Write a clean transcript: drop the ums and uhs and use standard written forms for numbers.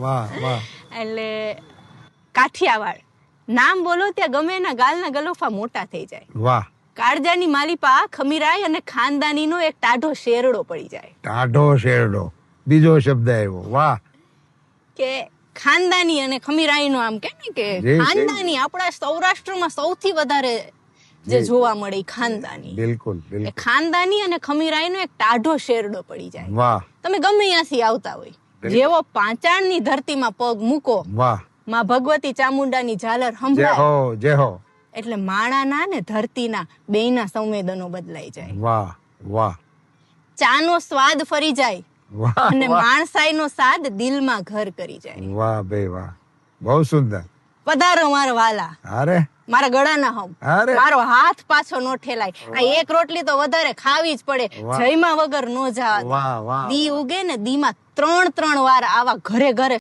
વાહ વાહ. એટલે કાઠિયાવાડ નામ બોલો ત્યાં ગમે એના ગાલના ગલોફા મોટા થઈ જાય. વાહ. કાળજાની માલિપા ખમીરાય અને ખાનદાનીનો એક ટાઢો શેરડો પડી જાય. ટાઢો શેરડો બીજો શબ્દ આવ્યો. વાહ. કે ખાનદાની અને ખમીરાઈનો આમ કે ને કે ખાનદાની આપણા સૌરાષ્ટ્રમાં સૌથી વધારે જે જોવા મળે ઈ ખાનદાની. બિલકુલ એ બિલકુલ. ખાનદાની અને ખમીરાઈનો એક ટાઢો શેરડો પડી જાય. વાહ તમે ગમે ત્યાંથી આવતા હોય, જેવો પાંચાળની ધરતીમાં પગ મૂકો, વાહ. માં ભગવતી ચામુંડાની ઝાલર જય સંભળાય હો જય હો. એટલે માણાના ને ધરતીના બેયના સંવેદનો બદલાઈ જાય. વાહ વાહ ચાનો સ્વાદ ફરી જાય વાહ અને વાહ. માણસાઈનો સાદ દિલમાં ઘર કરી જાય. વાહ ભાઈ વાહ. બહુ સુંદર. પધારો મારા વાલા, અરે મારા ગળાના હમ, અરે. મારો હાથ પાછો નો ઠેલાય. આ એક રોટલી તો વધારે ખાવી જ પડે, વાહ. જયમાં વગર નો જવા દે. વાહ વાહ. દી ઉગે ને દીમાં 3 વાર આવા ઘરે ઘરે